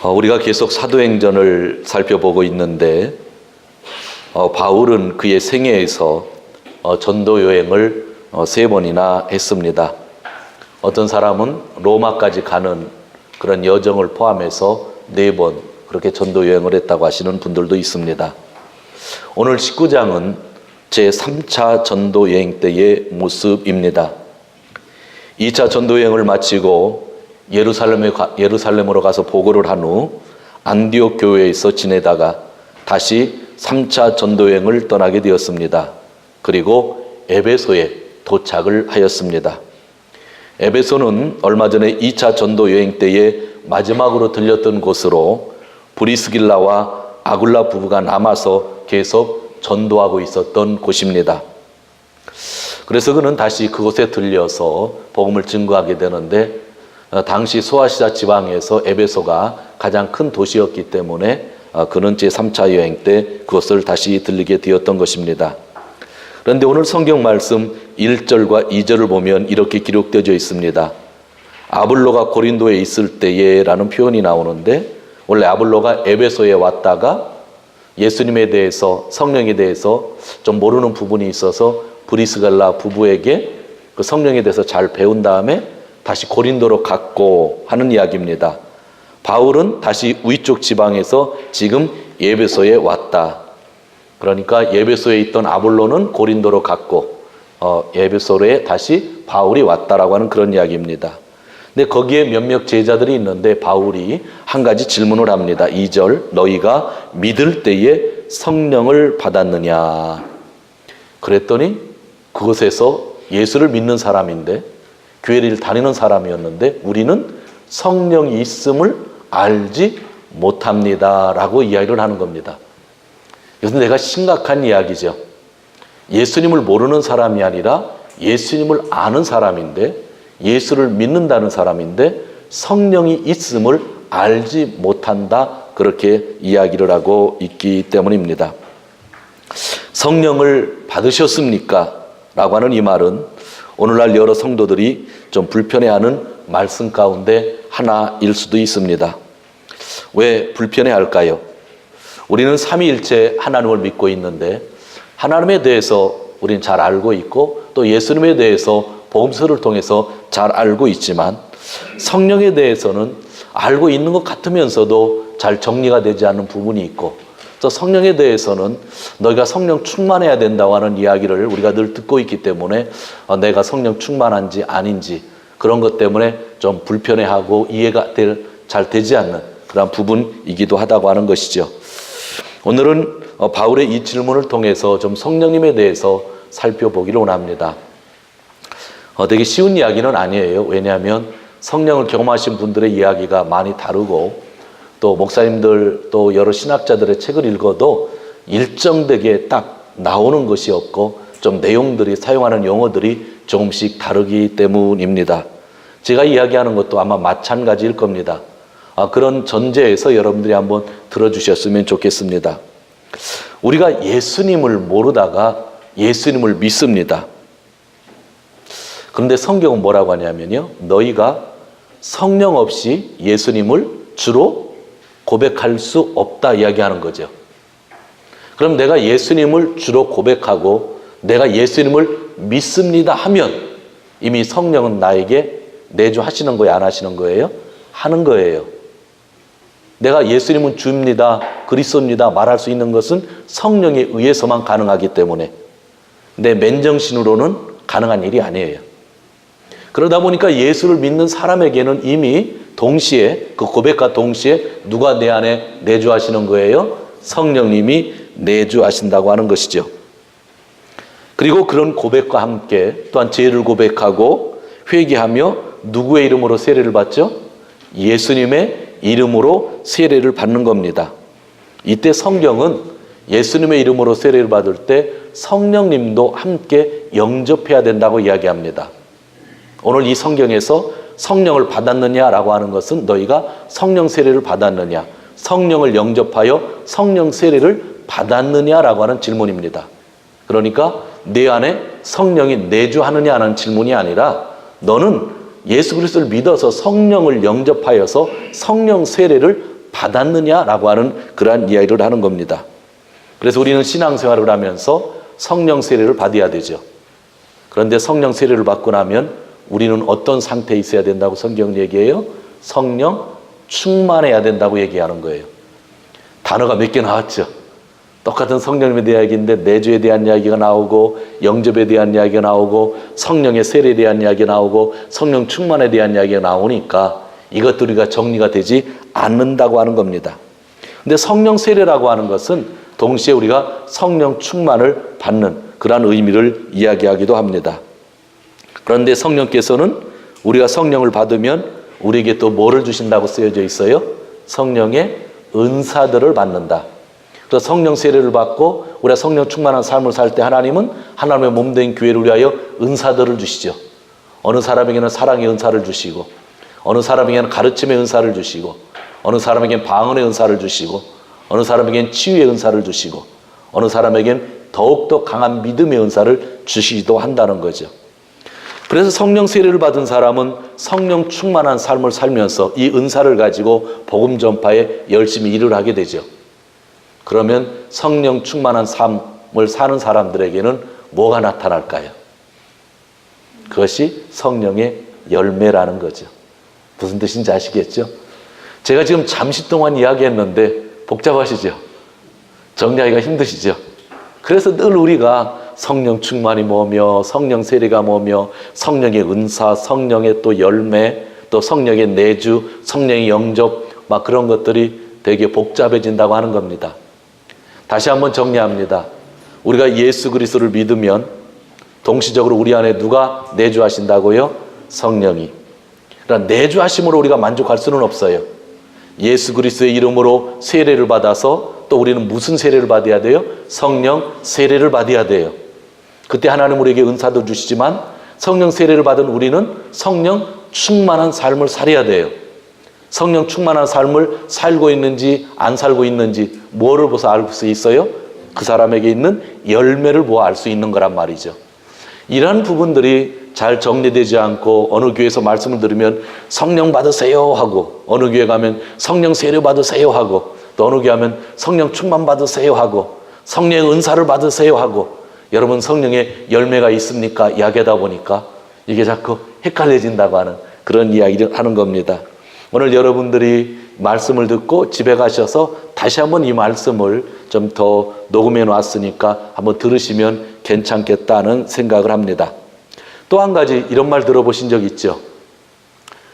우리가 계속 사도행전을 살펴보고 있는데 바울은 그의 생애에서 전도 여행을 3번이나 했습니다. 어떤 사람은 로마까지 가는 그런 여정을 포함해서 4번 그렇게 전도 여행을 했다고 하시는 분들도 있습니다. 오늘 19장은 제3차 전도 여행 때의 모습입니다. 2차 전도 여행을 마치고 예루살렘으로 가서 보고를 한 후 안디옥 교회에서 지내다가 다시 3차 전도 여행을 떠나게 되었습니다. 그리고 에베소에 도착을 하였습니다. 에베소는 얼마 전에 2차 전도 여행 때에 마지막으로 들렸던 곳으로 브리스길라와 아굴라 부부가 남아서 계속 전도하고 있었던 곳입니다. 그래서 그는 다시 그곳에 들려서 복음을 증거하게 되는데 당시 소아시아 지방에서 에베소가 가장 큰 도시였기 때문에 그는 제3차 여행 때 그것을 다시 들리게 되었던 것입니다. 그런데 오늘 성경 말씀 1절과 2절을 보면 이렇게 기록되어 있습니다. 아볼로가 고린도에 있을 때에 라는 표현이 나오는데, 원래 아볼로가 에베소에 왔다가 예수님에 대해서, 성령에 대해서 좀 모르는 부분이 있어서 브리스길라 부부에게 그 성령에 대해서 잘 배운 다음에 다시 고린도로 갔고 하는 이야기입니다. 바울은 다시 위쪽 지방에서 지금 에베소에 왔다. 그러니까 에베소에 있던 아볼로는 고린도로 갔고 에베소에 다시 바울이 왔다라고 하는 그런 이야기입니다. 근데 거기에 몇몇 제자들이 있는데 바울이 한 가지 질문을 합니다. 2절, 너희가 믿을 때에 성령을 받았느냐? 그랬더니 그곳에서 예수를 믿는 사람인데, 교회를 다니는 사람이었는데 우리는 성령이 있음을 알지 못합니다 라고 이야기를 하는 겁니다. 그래서 내가 심각한 이야기죠. 예수님을 모르는 사람이 아니라 예수님을 아는 사람인데, 예수를 믿는다는 사람인데 성령이 있음을 알지 못한다, 그렇게 이야기를 하고 있기 때문입니다. 성령을 받으셨습니까? 라고 하는 이 말은 오늘날 여러 성도들이 좀 불편해하는 말씀 가운데 하나일 수도 있습니다. 왜 불편해할까요? 우리는 삼위일체 하나님을 믿고 있는데 하나님에 대해서 우리는 잘 알고 있고 또 예수님에 대해서 복음서를 통해서 잘 알고 있지만 성령에 대해서는 알고 있는 것 같으면서도 잘 정리가 되지 않는 부분이 있고, 또 성령에 대해서는 너희가 성령 충만해야 된다고 하는 이야기를 우리가 늘 듣고 있기 때문에 내가 성령 충만한지 아닌지 그런 것 때문에 좀 불편해하고 이해가 잘 되지 않는 그런 부분이기도 하다고 하는 것이죠. 오늘은 바울의 이 질문을 통해서 좀 성령님에 대해서 살펴보기를 원합니다. 되게 쉬운 이야기는 아니에요. 왜냐하면 성령을 경험하신 분들의 이야기가 많이 다르고 또 목사님들 또 여러 신학자들의 책을 읽어도 일정되게 딱 나오는 것이 없고 좀 내용들이, 사용하는 용어들이 조금씩 다르기 때문입니다. 제가 이야기하는 것도 아마 마찬가지일 겁니다. 그런 전제에서 여러분들이 한번 들어주셨으면 좋겠습니다. 우리가 예수님을 모르다가 예수님을 믿습니다. 그런데 성경은 뭐라고 하냐면요, 너희가 성령 없이 예수님을 주로 고백할 수 없다 이야기하는 거죠. 그럼 내가 예수님을 주로 고백하고 내가 예수님을 믿습니다 하면 이미 성령은 나에게 내주하시는 거예요, 안 하시는 거예요? 하는 거예요. 내가 예수님은 주입니다, 그리스도입니다 말할 수 있는 것은 성령에 의해서만 가능하기 때문에 내 맨정신으로는 가능한 일이 아니에요. 그러다 보니까 예수를 믿는 사람에게는 이미 동시에, 그 고백과 동시에 누가 내 안에 내주하시는 거예요? 성령님이 내주하신다고 하는 것이죠. 그리고 그런 고백과 함께 또한 죄를 고백하고 회개하며 누구의 이름으로 세례를 받죠? 예수님의 이름으로 세례를 받는 겁니다. 이때 성경은 예수님의 이름으로 세례를 받을 때 성령님도 함께 영접해야 된다고 이야기합니다. 오늘 이 성경에서 성령을 받았느냐라고 하는 것은 너희가 성령 세례를 받았느냐, 성령을 영접하여 성령 세례를 받았느냐라고 하는 질문입니다. 그러니까 내 안에 성령이 내주하느냐 하는 질문이 아니라 너는 예수 그리스도를 믿어서 성령을 영접하여서 성령 세례를 받았느냐라고 하는 그러한 이야기를 하는 겁니다. 그래서 우리는 신앙생활을 하면서 성령 세례를 받아야 되죠. 그런데 성령 세례를 받고 나면 우리는 어떤 상태에 있어야 된다고 성경 얘기해요? 성령 충만해야 된다고 얘기하는 거예요. 단어가 몇 개 나왔죠. 똑같은 성령님에 대한 이야기인데 내주에 대한 이야기가 나오고 영접에 대한 이야기가 나오고 성령의 세례에 대한 이야기가 나오고 성령 충만에 대한 이야기가 나오니까 이것들이 정리가 되지 않는다고 하는 겁니다. 근데 성령 세례라고 하는 것은 동시에 우리가 성령 충만을 받는 그러한 의미를 이야기하기도 합니다. 그런데 성령께서는 우리가 성령을 받으면 우리에게 또 뭐를 주신다고 쓰여져 있어요? 성령의 은사들을 받는다. 그래서 성령 세례를 받고 우리가 성령 충만한 삶을 살 때 하나님은 하나님의 몸된 교회를 위하여 은사들을 주시죠. 어느 사람에게는 사랑의 은사를 주시고 어느 사람에게는 가르침의 은사를 주시고 어느 사람에게는 방언의 은사를 주시고 어느 사람에게는 치유의 은사를 주시고 어느 사람에게는 더욱더 강한 믿음의 은사를 주시기도 한다는 거죠. 그래서 성령 세례를 받은 사람은 성령 충만한 삶을 살면서 이 은사를 가지고 복음 전파에 열심히 일을 하게 되죠. 그러면 성령 충만한 삶을 사는 사람들에게는 뭐가 나타날까요? 그것이 성령의 열매라는 거죠. 무슨 뜻인지 아시겠죠? 제가 지금 잠시 동안 이야기했는데 복잡하시죠? 정리하기가 힘드시죠? 그래서 늘 우리가 성령 충만이 뭐며 성령 세례가 뭐며 성령의 은사, 성령의 또 열매, 또 성령의 내주, 성령의 영접 막 그런 것들이 되게 복잡해진다고 하는 겁니다. 다시 한번 정리합니다. 우리가 예수 그리스도를 믿으면 동시적으로 우리 안에 누가 내주하신다고요? 성령이. 그러나 내주하심으로 우리가 만족할 수는 없어요. 예수 그리스도의 이름으로 세례를 받아서 또 우리는 무슨 세례를 받아야 돼요? 성령 세례를 받아야 돼요. 그때 하나님 우리에게 은사도 주시지만 성령 세례를 받은 우리는 성령 충만한 삶을 살아야 돼요. 성령 충만한 삶을 살고 있는지 안 살고 있는지 뭐를 보서 알 수 있어요? 그 사람에게 있는 열매를 보아 알 수 있는 거란 말이죠. 이런 부분들이 잘 정리되지 않고 어느 교회에서 말씀을 들으면 성령 받으세요 하고 어느 교회 가면 성령 세례 받으세요 하고 또 어느 교회 가면 성령 충만 받으세요 하고 성령의 은사를 받으세요 하고 여러분 성령의 열매가 있습니까? 이야기하다 보니까 이게 자꾸 헷갈려진다고 하는 그런 이야기를 하는 겁니다. 오늘 여러분들이 말씀을 듣고 집에 가셔서 다시 한번 이 말씀을 좀 더 녹음해 놨으니까 한번 들으시면 괜찮겠다는 생각을 합니다. 또 한 가지 이런 말 들어보신 적 있죠?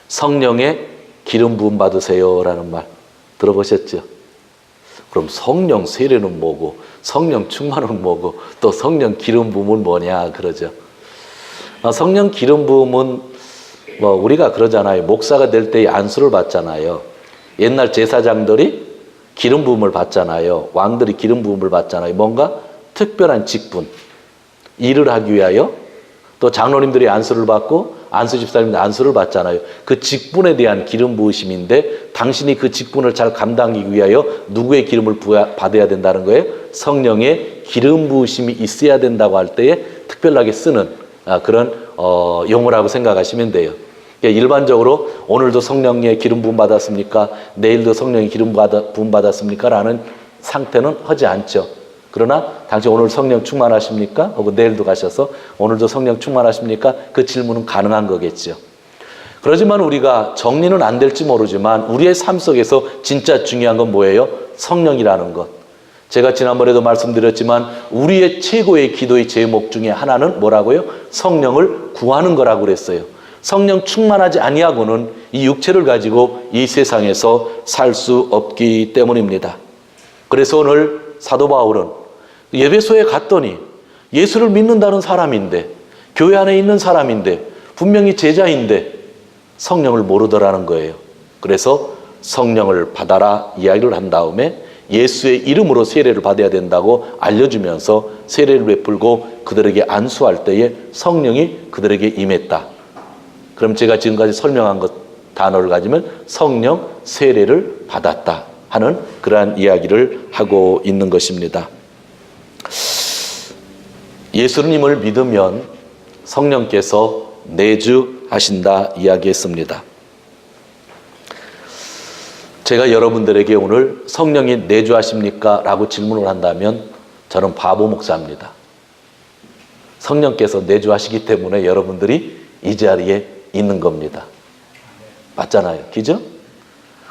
성령의 기름 부음 받으세요 라는 말 들어보셨죠? 그럼 성령 세례는 뭐고 성령 충만은 뭐고 또 성령 기름 부음은 뭐냐 그러죠. 성령 기름 부음은 우리가 그러잖아요. 목사가 될 때의 안수를 받잖아요. 옛날 제사장들이 기름 부음을 받잖아요. 왕들이 기름 부음을 받잖아요. 뭔가 특별한 직분, 일을 하기 위하여 또 장로님들이 안수를 받고 안수 집사님들 안수를 받잖아요. 그 직분에 대한 기름 부으심인데 당신이 그 직분을 잘 감당하기 위하여 누구의 기름을 받아야 된다는 거예요? 성령의 기름 부으심이 있어야 된다고 할 때에 특별하게 쓰는 그런 용어라고 생각하시면 돼요. 일반적으로 오늘도 성령의 기름 부음 받았습니까? 내일도 성령의 기름 부음 받았습니까? 라는 상태는 하지 않죠. 그러나 당신 오늘 성령 충만하십니까? 혹은 내일도 가셔서 오늘도 성령 충만하십니까? 그 질문은 가능한 거겠죠. 그렇지만 우리가 정리는 안 될지 모르지만 우리의 삶 속에서 진짜 중요한 건 뭐예요? 성령이라는 것. 제가 지난번에도 말씀드렸지만 우리의 최고의 기도의 제목 중에 하나는 뭐라고요? 성령을 구하는 거라고 그랬어요. 성령 충만하지 아니하고는 이 육체를 가지고 이 세상에서 살 수 없기 때문입니다. 그래서 오늘 사도 바울은 에베소에 갔더니 예수를 믿는다는 사람인데 교회 안에 있는 사람인데 분명히 제자인데 성령을 모르더라는 거예요. 그래서 성령을 받아라 이야기를 한 다음에 예수의 이름으로 세례를 받아야 된다고 알려주면서 세례를 베풀고 그들에게 안수할 때에 성령이 그들에게 임했다. 그럼 제가 지금까지 설명한 것 단어를 가지면 성령 세례를 받았다 하는 그러한 이야기를 하고 있는 것입니다. 예수님을 믿으면 성령께서 내주하신다 이야기했습니다. 제가 여러분들에게 오늘 성령이 내주하십니까? 라고 질문을 한다면 저는 바보 목사입니다. 성령께서 내주하시기 때문에 여러분들이 이 자리에 있는 겁니다. 맞잖아요. 그죠?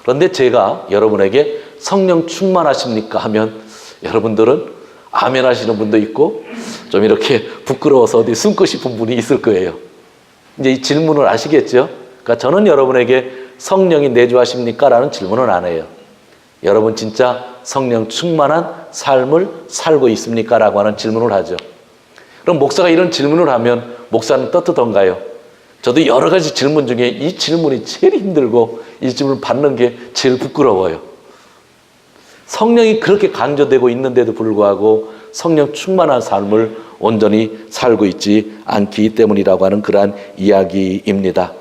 그런데 제가 여러분에게 성령 충만하십니까? 하면 여러분들은 아멘 하시는 분도 있고 좀 이렇게 부끄러워서 어디 숨고 싶은 분이 있을 거예요. 이제 이 질문을 아시겠죠? 그러니까 저는 여러분에게 성령이 내주하십니까? 라는 질문은 안 해요. 여러분 진짜 성령 충만한 삶을 살고 있습니까? 라고 하는 질문을 하죠. 그럼 목사가 이런 질문을 하면 목사는 떳떳한가요? 저도 여러 가지 질문 중에 이 질문이 제일 힘들고 이 질문을 받는 게 제일 부끄러워요. 성령이 그렇게 강조되고 있는데도 불구하고 성령 충만한 삶을 온전히 살고 있지 않기 때문이라고 하는 그러한 이야기입니다.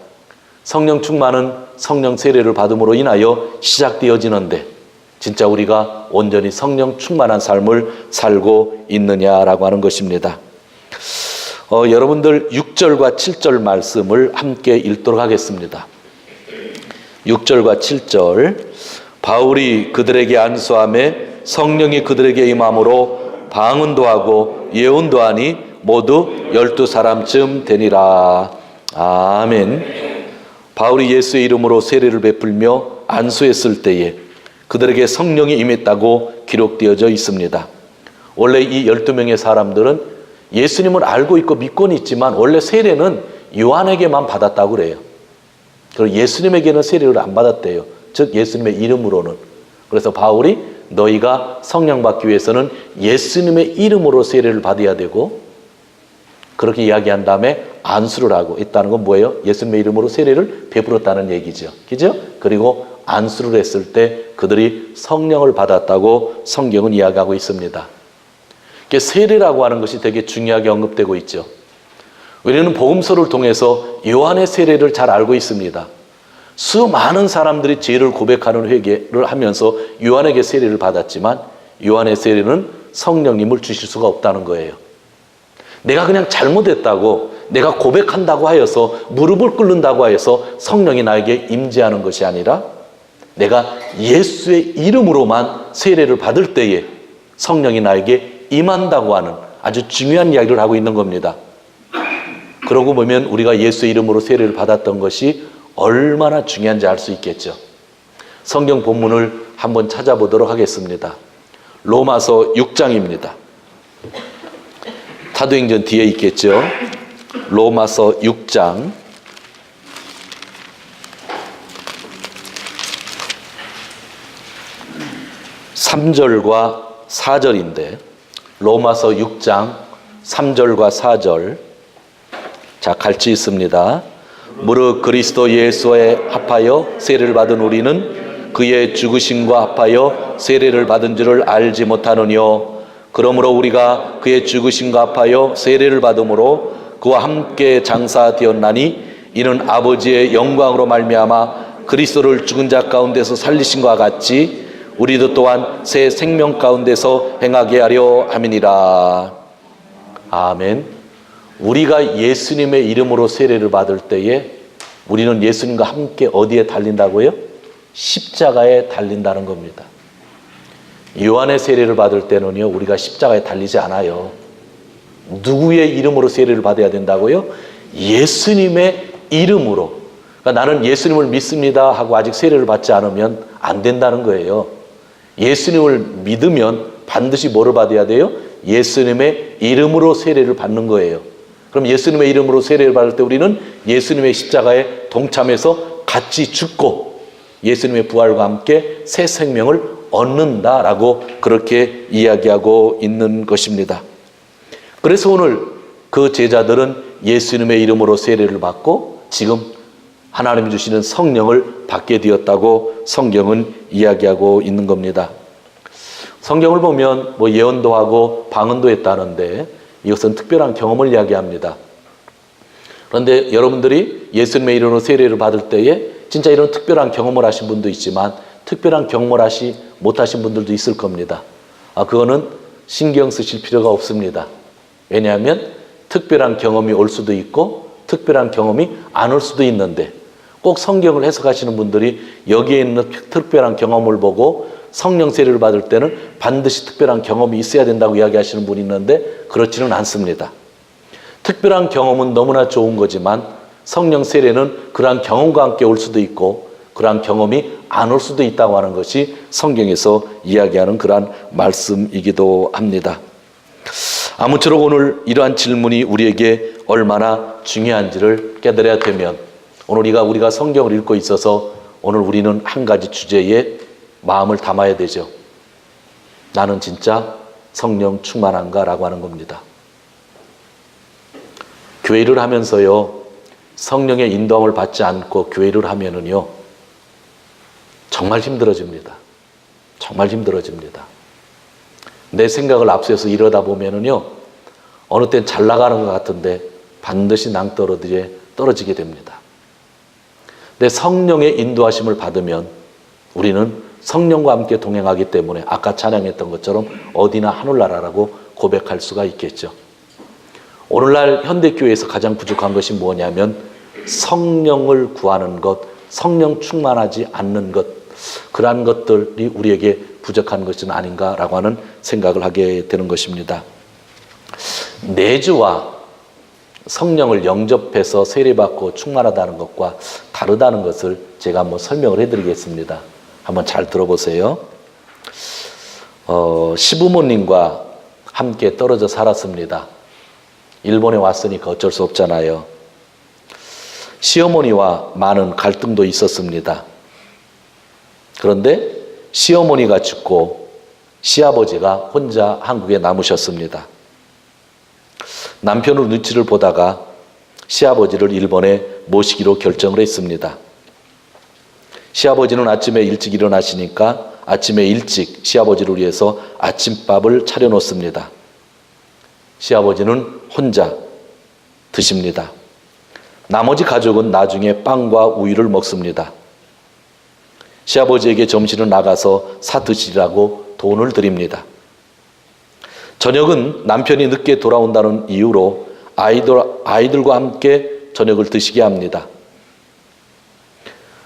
성령 충만은 성령 세례를 받음으로 인하여 시작되어지는데 진짜 우리가 온전히 성령 충만한 삶을 살고 있느냐라고 하는 것입니다. 여러분들 6절과 7절 말씀을 함께 읽도록 하겠습니다. 6절과 7절. 바울이 그들에게 안수하매 성령이 그들에게 임함으로 방언도 하고 예언도 하니 모두 12사람쯤 되니라. 아멘. 바울이 예수의 이름으로 세례를 베풀며 안수했을 때에 그들에게 성령이 임했다고 기록되어져 있습니다. 원래 이 12명의 사람들은 예수님을 알고 있고 믿고는 있지만 원래 세례는 요한에게만 받았다고 그래요. 그리고 예수님에게는 세례를 안 받았대요. 즉 예수님의 이름으로는. 그래서 바울이 너희가 성령 받기 위해서는 예수님의 이름으로 세례를 받아야 되고 그렇게 이야기한 다음에 안수를 하고 있다는 건 뭐예요? 예수님의 이름으로 세례를 베풀었다는 얘기죠. 그죠? 그리고 안수를 했을 때 그들이 성령을 받았다고 성경은 이야기하고 있습니다. 세례라고 하는 것이 되게 중요하게 언급되고 있죠. 우리는 복음서를 통해서 요한의 세례를 잘 알고 있습니다. 수많은 사람들이 죄를 고백하는 회개를 하면서 요한에게 세례를 받았지만 요한의 세례는 성령님을 주실 수가 없다는 거예요. 내가 그냥 잘못했다고 내가 고백한다고 하여서 무릎을 꿇는다고 하여서 성령이 나에게 임재하는 것이 아니라 내가 예수의 이름으로만 세례를 받을 때에 성령이 나에게 임한다고 하는 아주 중요한 이야기를 하고 있는 겁니다. 그러고 보면 우리가 예수의 이름으로 세례를 받았던 것이 얼마나 중요한지 알 수 있겠죠. 성경 본문을 한번 찾아보도록 하겠습니다. 로마서 6장입니다. 사도행전 뒤에 있겠죠. 로마서 6장 3절과 4절인데 로마서 6장 3절과 4절 자 같이 있습니다. 무릇 그리스도 예수에 합하여 세례를 받은 우리는 그의 죽으심과 합하여 세례를 받은 줄을 알지 못하느뇨. 그러므로 우리가 그의 죽으심과 합하여 세례를 받음으로 그와 함께 장사되었나니 이는 아버지의 영광으로 말미암아 그리스도를 죽은 자 가운데서 살리신 것과 같이 우리도 또한 새 생명 가운데서 행하게 하려 함이니라. 아멘. 우리가 예수님의 이름으로 세례를 받을 때에 우리는 예수님과 함께 어디에 달린다고요? 십자가에 달린다는 겁니다. 요한의 세례를 받을 때는요, 우리가 십자가에 달리지 않아요. 누구의 이름으로 세례를 받아야 된다고요? 예수님의 이름으로. 그러니까 나는 예수님을 믿습니다 하고 아직 세례를 받지 않으면 안 된다는 거예요. 예수님을 믿으면 반드시 뭐를 받아야 돼요? 예수님의 이름으로 세례를 받는 거예요. 그럼 예수님의 이름으로 세례를 받을 때 우리는 예수님의 십자가에 동참해서 같이 죽고 예수님의 부활과 함께 새 생명을 얻는다라고 그렇게 이야기하고 있는 것입니다. 그래서 오늘 그 제자들은 예수님의 이름으로 세례를 받고 지금 하나님이 주시는 성령을 받게 되었다고 성경은 이야기하고 있는 겁니다. 성경을 보면 뭐 예언도 하고 방언도 했다는데 이것은 특별한 경험을 이야기합니다. 그런데 여러분들이 예수님의 이름으로 세례를 받을 때에 진짜 이런 특별한 경험을 하신 분도 있지만 특별한 경험을 하시 못하신 분들도 있을 겁니다. 그거는 신경 쓰실 필요가 없습니다. 왜냐하면 특별한 경험이 올 수도 있고 특별한 경험이 안 올 수도 있는데 꼭 성경을 해석하시는 분들이 여기에 있는 특별한 경험을 보고 성령 세례를 받을 때는 반드시 특별한 경험이 있어야 된다고 이야기하시는 분이 있는데 그렇지는 않습니다. 특별한 경험은 너무나 좋은 거지만 성령 세례는 그러한 경험과 함께 올 수도 있고 그러한 경험이 안 올 수도 있다고 하는 것이 성경에서 이야기하는 그러한 말씀이기도 합니다. 아무쪼록 오늘 이러한 질문이 우리에게 얼마나 중요한지를 깨달아야 되면 오늘 우리가 성경을 읽고 있어서 오늘 우리는 한 가지 주제에 마음을 담아야 되죠. 나는 진짜 성령 충만한가? 라고 하는 겁니다. 교회를 하면서요, 성령의 인도함을 받지 않고 교회를 하면은요, 정말 힘들어집니다. 정말 힘들어집니다. 내 생각을 앞서서 이러다 보면은요, 어느 땐 잘 나가는 것 같은데 반드시 낭떠러지에 떨어지게 됩니다. 근데 성령의 인도하심을 받으면 우리는 성령과 함께 동행하기 때문에 아까 찬양했던 것처럼 어디나 하늘나라라고 고백할 수가 있겠죠. 오늘날 현대교회에서 가장 부족한 것이 뭐냐면 성령을 구하는 것, 성령 충만하지 않는 것, 그러한 것들이 우리에게 부족한 것은 아닌가라고 하는 생각을 하게 되는 것입니다. 내주와 성령을 영접해서 세례받고 충만하다는 것과 다르다는 것을 제가 한번 설명을 해드리겠습니다. 한번 잘 들어보세요. 시부모님과 함께 떨어져 살았습니다. 일본에 왔으니까 어쩔 수 없잖아요. 시어머니와 많은 갈등도 있었습니다. 그런데 시어머니가 죽고 시아버지가 혼자 한국에 남으셨습니다. 남편의 눈치를 보다가 시아버지를 일본에 모시기로 결정을 했습니다. 시아버지는 아침에 일찍 일어나시니까 아침에 일찍 시아버지를 위해서 아침밥을 차려놓습니다. 시아버지는 혼자 드십니다. 나머지 가족은 나중에 빵과 우유를 먹습니다. 시아버지에게 점심을 나가서 사 드시라고 돈을 드립니다. 저녁은 남편이 늦게 돌아온다는 이유로 아이들과 함께 저녁을 드시게 합니다.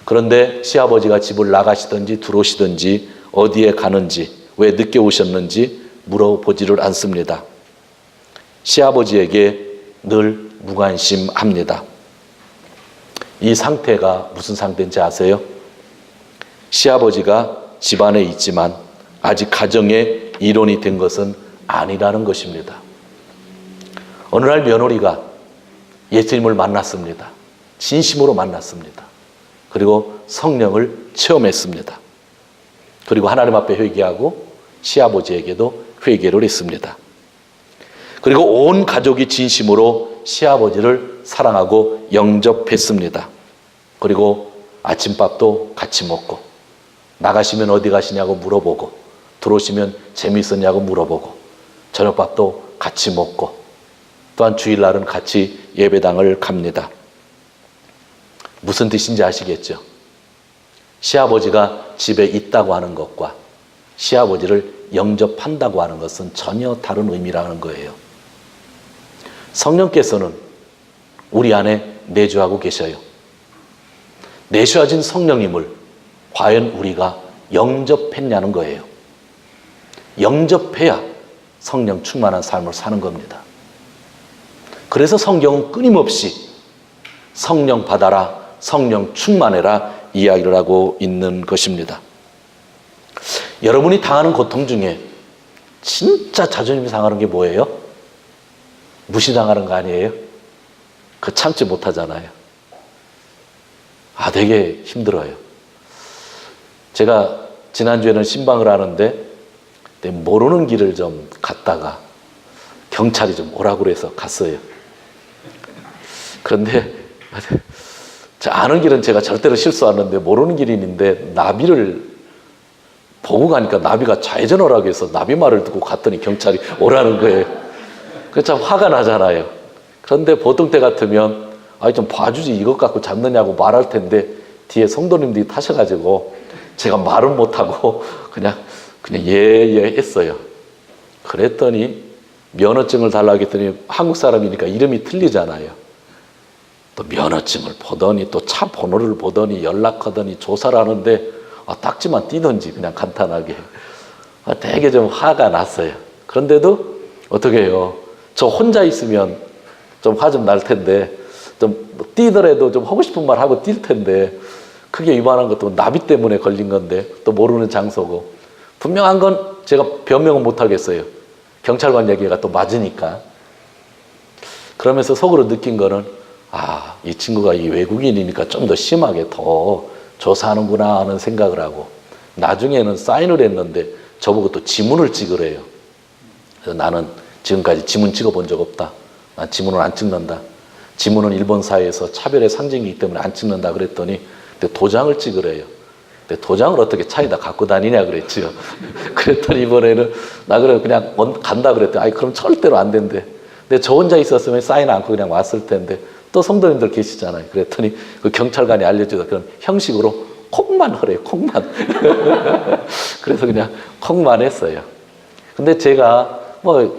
그런데 시아버지가 집을 나가시든지 들어오시든지 어디에 가는지 왜 늦게 오셨는지 물어보지를 않습니다. 시아버지에게 늘 무관심합니다. 이 상태가 무슨 상태인지 아세요? 시아버지가 집안에 있지만 아직 가정의 일원이 된 것은 아니라는 것입니다. 어느 날 며느리가 예수님을 만났습니다. 진심으로 만났습니다. 그리고 성령을 체험했습니다. 그리고 하나님 앞에 회개하고 시아버지에게도 회개를 했습니다. 그리고 온 가족이 진심으로 시아버지를 사랑하고 영접했습니다. 그리고 아침밥도 같이 먹고 나가시면 어디 가시냐고 물어보고 들어오시면 재미있었냐고 물어보고 저녁밥도 같이 먹고 또한 주일날은 같이 예배당을 갑니다. 무슨 뜻인지 아시겠죠? 시아버지가 집에 있다고 하는 것과 시아버지를 영접한다고 하는 것은 전혀 다른 의미라는 거예요. 성령께서는 우리 안에 내주하고 계셔요. 내주하신 성령님을 과연 우리가 영접했냐는 거예요. 영접해야 성령 충만한 삶을 사는 겁니다. 그래서 성경은 끊임없이 성령 받아라, 성령 충만해라 이야기를 하고 있는 것입니다. 여러분이 당하는 고통 중에 진짜 자존심이 상하는 게 뭐예요? 무시당하는 거 아니에요? 그 참지 못하잖아요. 되게 힘들어요. 제가 지난주에는 신방을 하는데 모르는 길을 좀 갔다가 경찰이 좀 오라고 그래서 갔어요. 그런데 아는 길은 제가 절대로 실수 안 하는데 모르는 길이 있는데 나비를 보고 가니까 나비가 좌회전 오라고 해서 나비 말을 듣고 갔더니 경찰이 오라는 거예요. 그래서 참 화가 나잖아요. 그런데 보통 때 같으면 좀 봐주지 이것 갖고 잡느냐고 말할 텐데 뒤에 성도님들이 타셔가지고 제가 말은 못하고 그냥 예 했어요. 그랬더니 면허증을 달라고 했더니 한국 사람이니까 이름이 틀리잖아요. 또 면허증을 보더니 또 차 번호를 보더니 연락하더니 조사를 하는데 딱지만 띄던지 그냥 간단하게 되게 좀 화가 났어요. 그런데도 어떻게 해요? 저 혼자 있으면 좀 화 좀 날 텐데 좀 뛰더라도 좀 하고 싶은 말 하고 뛸 텐데 크게 위반한 것도 나비 때문에 걸린 건데 또 모르는 장소고 분명한 건 제가 변명은 못 하겠어요. 경찰관 얘기가 또 맞으니까. 그러면서 속으로 느낀 거는 이 친구가 이 외국인이니까 좀 더 심하게 더 조사하는구나 하는 생각을 하고 나중에는 사인을 했는데 저보고 또 지문을 찍으래요. 그래서 나는 지금까지 지문 찍어본 적 없다. 난 지문을 안 찍는다. 지문은 일본 사회에서 차별의 상징이기 때문에 안 찍는다 그랬더니 도장을 찍으래요. 근데 도장을 어떻게 차에다 갖고 다니냐 그랬죠. 그랬더니 이번에는 나 그냥 간다 그랬더니 그럼 절대로 안 된대. 근데 저 혼자 있었으면 사인 않고 그냥 왔을 텐데 또 성도님들 계시잖아요. 그랬더니 그 경찰관이 알려주던 그런 형식으로 콩만 하래요. 콩만. 그래서 그냥 콩만 했어요. 근데 제가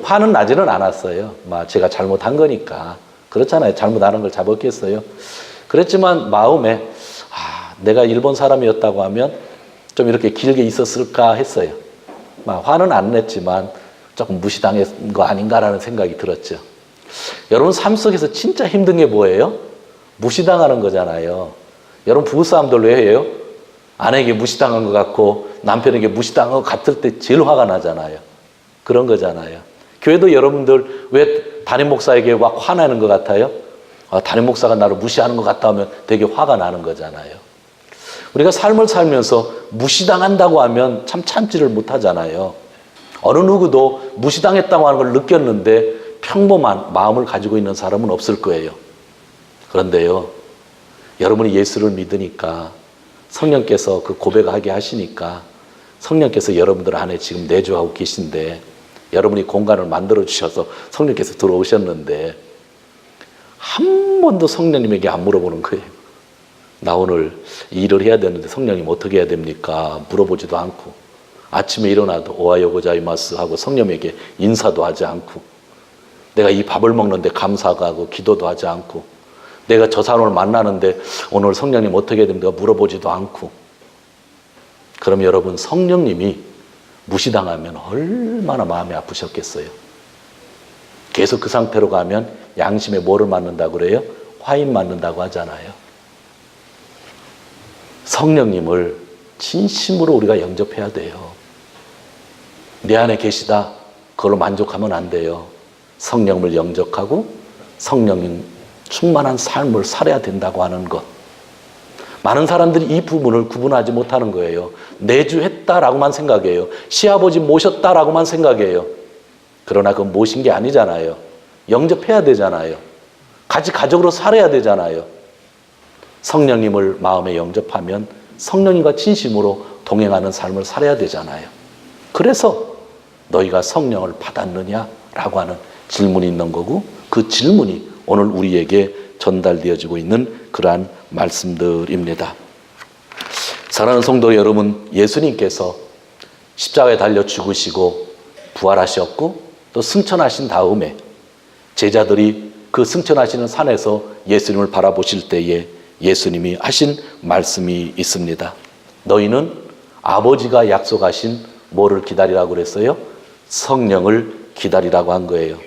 화는 나지는 않았어요. 제가 잘못한 거니까. 그렇잖아요. 잘못하는 걸 잡았겠어요. 그랬지만 마음에 내가 일본 사람이었다고 하면 좀 이렇게 길게 있었을까 했어요. 화는 안 냈지만 조금 무시당한 거 아닌가라는 생각이 들었죠. 여러분 삶 속에서 진짜 힘든 게 뭐예요? 무시당하는 거잖아요. 여러분 부부싸움들 왜 해요? 아내에게 무시당한 것 같고 남편에게 무시당한 것 같을 때 제일 화가 나잖아요. 그런 거잖아요. 교회도 여러분들 왜 담임 목사에게 막 화나는 것 같아요? 담임 목사가 나를 무시하는 것 같다 하면 되게 화가 나는 거잖아요. 우리가 삶을 살면서 무시당한다고 하면 참 참지를 못하잖아요. 어느 누구도 무시당했다고 하는 걸 느꼈는데 평범한 마음을 가지고 있는 사람은 없을 거예요. 그런데요, 여러분이 예수를 믿으니까 성령께서 그 고백하게 하시니까 성령께서 여러분들 안에 지금 내주하고 계신데 여러분이 공간을 만들어 주셔서 성령께서 들어오셨는데 한 번도 성령님에게 안 물어보는 거예요. 나 오늘 이 일을 해야 되는데 성령님 어떻게 해야 됩니까? 물어보지도 않고 아침에 일어나도 오하요 고자이마스 하고 성령에게 인사도 하지 않고 내가 이 밥을 먹는데 감사하고 기도도 하지 않고 내가 저 사람을 만나는데 오늘 성령님 어떻게 해야 됩니까? 물어보지도 않고 그럼 여러분 성령님이 무시당하면 얼마나 마음이 아프셨겠어요. 계속 그 상태로 가면 양심에 뭐를 맞는다고 그래요? 화인 맞는다고 하잖아요. 성령님을 진심으로 우리가 영접해야 돼요. 내 안에 계시다. 그걸로 만족하면 안 돼요. 성령을 영접하고 성령님 충만한 삶을 살아야 된다고 하는 것. 많은 사람들이 이 부분을 구분하지 못하는 거예요. 내주했다라고만 생각해요. 시아버지 모셨다라고만 생각해요. 그러나 그건 모신 게 아니잖아요. 영접해야 되잖아요. 같이 가족으로 살아야 되잖아요. 성령님을 마음에 영접하면 성령님과 진심으로 동행하는 삶을 살아야 되잖아요. 그래서 너희가 성령을 받았느냐라고 하는 질문이 있는 거고 그 질문이 오늘 우리에게 전달되어지고 있는 그러한 말씀들입니다. 사랑하는 성도 여러분, 예수님께서 십자가에 달려 죽으시고 부활하셨고 또 승천하신 다음에 제자들이 그 승천하시는 산에서 예수님을 바라보실 때에 예수님이 하신 말씀이 있습니다. 너희는 아버지가 약속하신 뭐를 기다리라고 그랬어요? 성령을 기다리라고 한 거예요.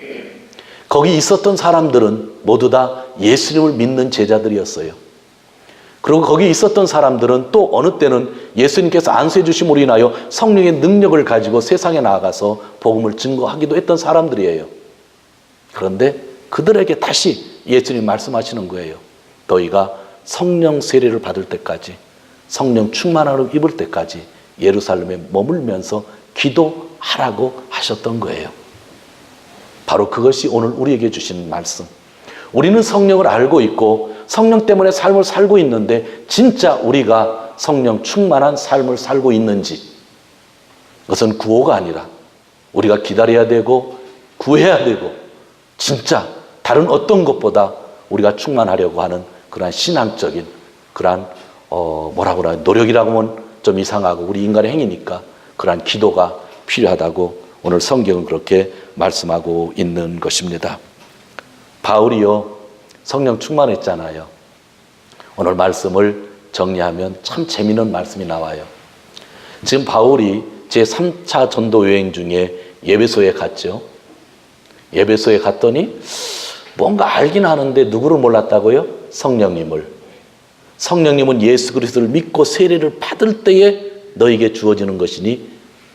거기 있었던 사람들은 모두 다 예수님을 믿는 제자들이었어요. 그리고 거기 있었던 사람들은 또 어느 때는 예수님께서 안수해 주심으로 인하여 성령의 능력을 가지고 세상에 나아가서 복음을 증거하기도 했던 사람들이에요. 그런데 그들에게 다시 예수님 말씀하시는 거예요. 너희가 성령 세례를 받을 때까지 성령 충만함을 입을 때까지 예루살렘에 머물면서 기도하라고 하셨던 거예요. 바로 그것이 오늘 우리에게 주신 말씀. 우리는 성령을 알고 있고 성령 때문에 삶을 살고 있는데 진짜 우리가 성령 충만한 삶을 살고 있는지, 그것은 구호가 아니라 우리가 기다려야 되고 구해야 되고 진짜 다른 어떤 것보다 우리가 충만하려고 하는 그러한 신앙적인 그러한 노력이라고 하면 좀 이상하고 우리 인간의 행위니까 그러한 기도가 필요하다고 오늘 성경은 그렇게 말씀하고 있는 것입니다. 바울이요 성령 충만했잖아요. 오늘 말씀을 정리하면 참 재미있는 말씀이 나와요. 지금 바울이 제3차 전도 여행 중에 에베소에 갔죠. 에베소에 갔더니 뭔가 알긴 하는데 누구를 몰랐다고요? 성령님을. 성령님은 예수 그리스도를 믿고 세례를 받을 때에 너에게 주어지는 것이니,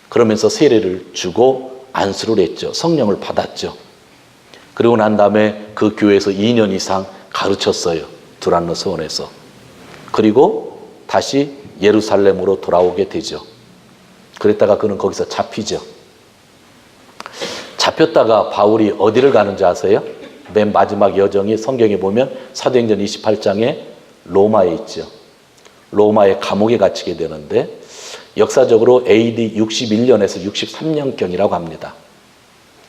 그러면서 세례를 주고 안수를 했죠. 성령을 받았죠. 그리고 난 다음에 그 교회에서 2년 이상 가르쳤어요. 두란노 서원에서. 그리고 다시 예루살렘으로 돌아오게 되죠. 그랬다가 그는 거기서 잡히죠. 잡혔다가 바울이 어디를 가는지 아세요? 맨 마지막 여정이 성경에 보면 사도행전 28장에 로마에 있죠. 로마의 감옥에 갇히게 되는데 역사적으로 AD 61년에서 63년경이라고 합니다.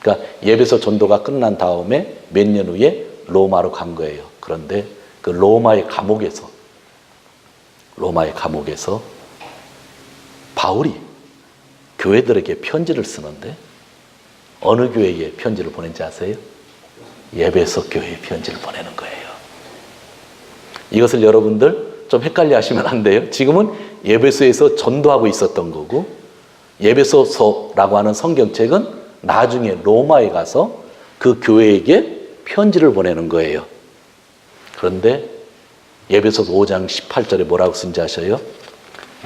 그러니까 에베소 전도가 끝난 다음에 몇 년 후에 로마로 간 거예요. 그런데 그 로마의 감옥에서 바울이 교회들에게 편지를 쓰는데 어느 교회에 편지를 보낸지 아세요? 에베소 교회에 편지를 보내는 거예요. 이것을 여러분들 좀 헷갈려 하시면 안 돼요. 지금은 에베소에서 전도하고 있었던 거고, 에베소서라고 하는 성경책은 나중에 로마에 가서 그 교회에게 편지를 보내는 거예요. 그런데 에베소서 5장 18절에 뭐라고 쓴지 아셔요?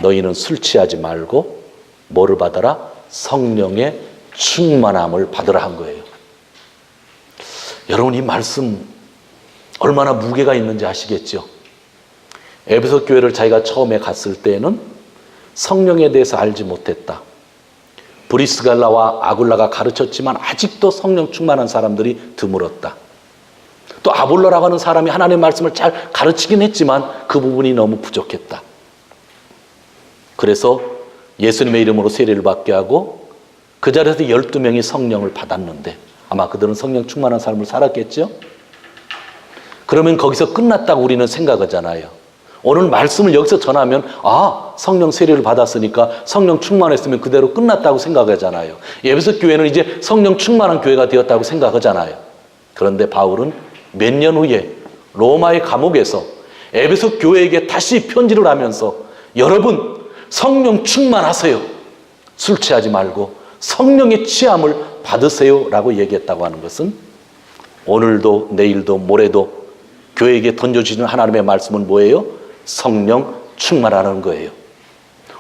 너희는 술 취하지 말고 뭐를 받아라? 성령의 충만함을 받으라 한 거예요. 여러분, 이 말씀 얼마나 무게가 있는지 아시겠죠? 에베소 교회를 자기가 처음에 갔을 때는 성령에 대해서 알지 못했다. 브리스갈라와 아굴라가 가르쳤지만 아직도 성령 충만한 사람들이 드물었다. 또 아볼로라고 하는 사람이 하나님의 말씀을 잘 가르치긴 했지만 그 부분이 너무 부족했다. 그래서 예수님의 이름으로 세례를 받게 하고 그 자리에서 12명이 성령을 받았는데 아마 그들은 성령 충만한 삶을 살았겠죠? 그러면 거기서 끝났다고 우리는 생각하잖아요. 오늘 말씀을 여기서 전하면 성령 세례를 받았으니까 성령 충만했으면 그대로 끝났다고 생각하잖아요. 에베소 교회는 이제 성령 충만한 교회가 되었다고 생각하잖아요. 그런데 바울은 몇 년 후에 로마의 감옥에서 에베소 교회에게 다시 편지를 하면서 여러분 성령 충만하세요. 술 취하지 말고 성령의 취함을 받으세요 라고 얘기했다고 하는 것은 오늘도 내일도 모레도 교회에게 던져주시는 하나님의 말씀은 뭐예요? 성령 충만하는 거예요.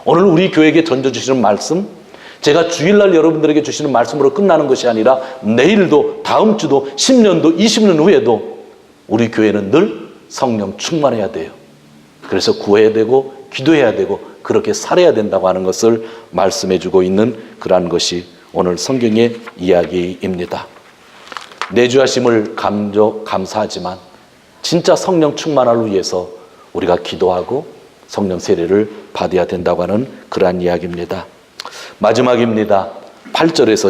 오늘 우리 교회에게 던져주시는 말씀, 제가 주일날 여러분들에게 주시는 말씀으로 끝나는 것이 아니라 내일도 다음 주도 10년도 20년 후에도 우리 교회는 늘 성령 충만해야 돼요. 그래서 구해야 되고 기도해야 되고 그렇게 살아야 된다고 하는 것을 말씀해 주고 있는 그러한 것이 오늘 성경의 이야기입니다. 내주하심을 감사하지만 진짜 성령 충만을 위해서 우리가 기도하고 성령 세례를 받아야 된다고 하는 그러한 이야기입니다. 마지막입니다. 8절에서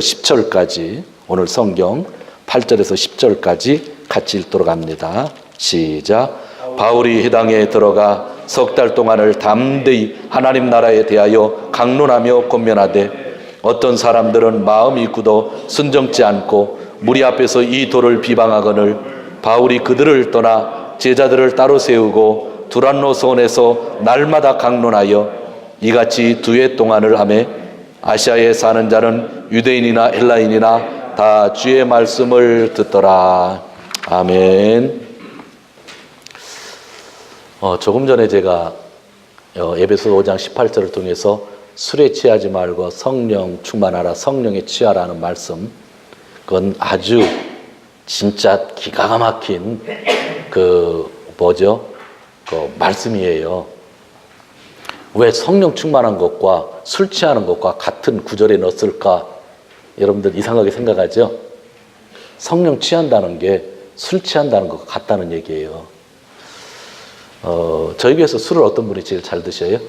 10절까지 오늘 성경 8절에서 10절까지 같이 읽도록 합니다. 시작. 바울이 회당에 들어가 석 달 동안을 담대히 하나님 나라에 대하여 강론하며 권면하되 어떤 사람들은 마음이 굳어 순정치 않고 무리 앞에서 이 도를 비방하거늘 바울이 그들을 떠나 제자들을 따로 세우고 두란노 서원에서 날마다 강론하여 이같이 2해 동안을 하매 아시아에 사는 자는 유대인이나 헬라인이나 다 주의 말씀을 듣더라. 아멘. 조금 전에 제가 에베소 5장 18절을 통해서 술에 취하지 말고 성령 충만하라, 성령에 취하라는 말씀, 그건 아주 진짜 기가 막힌 그 말씀이에요. 왜 성령 충만한 것과 술 취하는 것과 같은 구절에 넣었을까? 여러분들 이상하게 생각하죠? 성령 취한다는 게 술 취한다는 것과 같다는 얘기예요. 저희 교회에서 술을 어떤 분이 제일 잘 드셔요?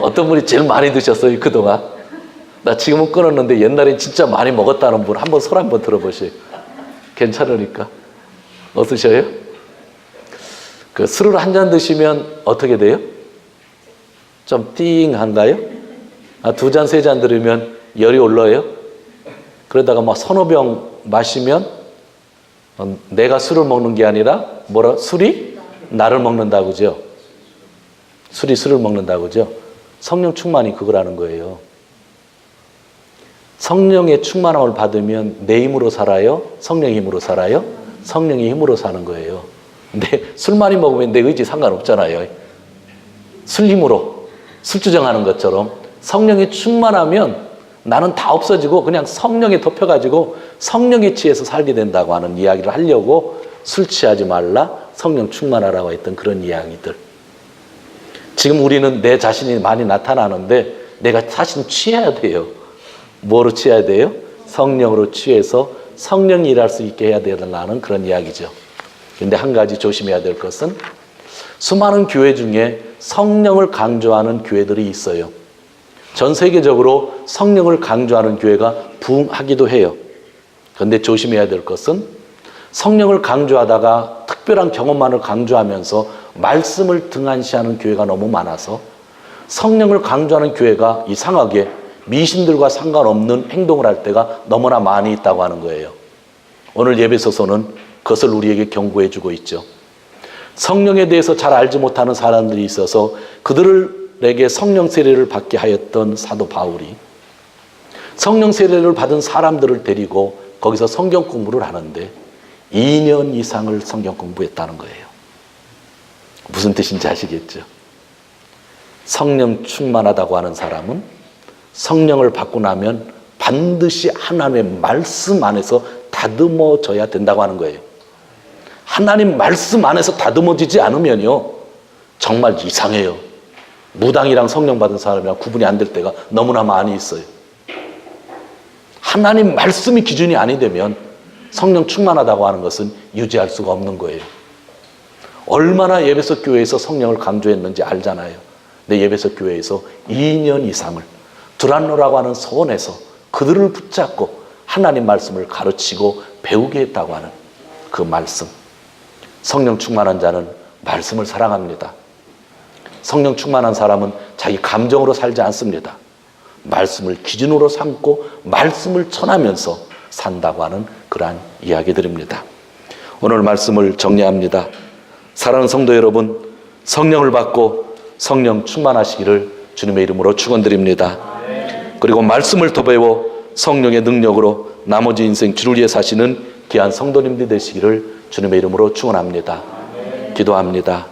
어떤 분이 제일 많이 드셨어요, 그동안? 나 지금은 끊었는데 옛날엔 진짜 많이 먹었다는 분 한번 손 한번 들어보세요. 괜찮으니까. 어떠셔요? 그 술을 한 잔 드시면 어떻게 돼요? 좀 띵한가요? 2잔, 3잔 들으면 열이 올라요? 그러다가 막 1~2병 마시면 내가 술을 먹는 게 아니라 술이 나를 먹는다고죠. 술이 술을 먹는다고죠. 성령 충만이 그거라는 거예요. 성령의 충만함을 받으면 내 힘으로 살아요? 성령의 힘으로 살아요? 성령의 힘으로 사는 거예요. 근데 술 많이 먹으면 내 의지 상관없잖아요. 술 힘으로 술주정하는 것처럼 성령이 충만하면 나는 다 없어지고 그냥 성령에 덮여가지고 성령에 취해서 살게 된다고 하는 이야기를 하려고 술 취하지 말라, 성령 충만하라고 했던 그런 이야기들. 지금 우리는 내 자신이 많이 나타나는데 내가 사실 취해야 돼요. 뭐로 취해야 돼요? 성령으로 취해서 성령이 일할 수 있게 해야 되는 그런 이야기죠. 그런데 한 가지 조심해야 될 것은 수많은 교회 중에 성령을 강조하는 교회들이 있어요. 전 세계적으로 성령을 강조하는 교회가 부흥하기도 해요. 그런데 조심해야 될 것은 성령을 강조하다가 특별한 경험만을 강조하면서 말씀을 등한시하는 교회가 너무 많아서 성령을 강조하는 교회가 이상하게 미신들과 상관없는 행동을 할 때가 너무나 많이 있다고 하는 거예요. 오늘 예배소서는 그것을 우리에게 경고해 주고 있죠. 성령에 대해서 잘 알지 못하는 사람들이 있어서 그들에게 성령 세례를 받게 하였던 사도 바울이 성령 세례를 받은 사람들을 데리고 거기서 성경 공부를 하는데 2년 이상을 성경 공부했다는 거예요. 무슨 뜻인지 아시겠죠? 성령 충만하다고 하는 사람은 성령을 받고 나면 반드시 하나님의 말씀 안에서 다듬어져야 된다고 하는 거예요. 하나님 말씀 안에서 다듬어지지 않으면요 정말 이상해요. 무당이랑 성령 받은 사람이랑 구분이 안 될 때가 너무나 많이 있어요. 하나님 말씀이 기준이 아니 되면 성령 충만하다고 하는 것은 유지할 수가 없는 거예요. 얼마나 예배석 교회에서 성령을 강조했는지 알잖아요. 근데 예배석 교회에서 2년 이상을 두란노라고 하는 소원에서 그들을 붙잡고 하나님 말씀을 가르치고 배우게 했다고 하는 그 말씀. 성령 충만한 자는 말씀을 사랑합니다. 성령 충만한 사람은 자기 감정으로 살지 않습니다. 말씀을 기준으로 삼고 말씀을 전하면서 산다고 하는 그러한 이야기들입니다. 오늘 말씀을 정리합니다. 사랑하는 성도 여러분, 성령을 받고 성령 충만하시기를 주님의 이름으로 축원드립니다. 그리고 말씀을 더 배워 성령의 능력으로 나머지 인생 주를 위해 사시는 귀한 성도님들 되시기를 주님의 이름으로 축원합니다. 기도합니다.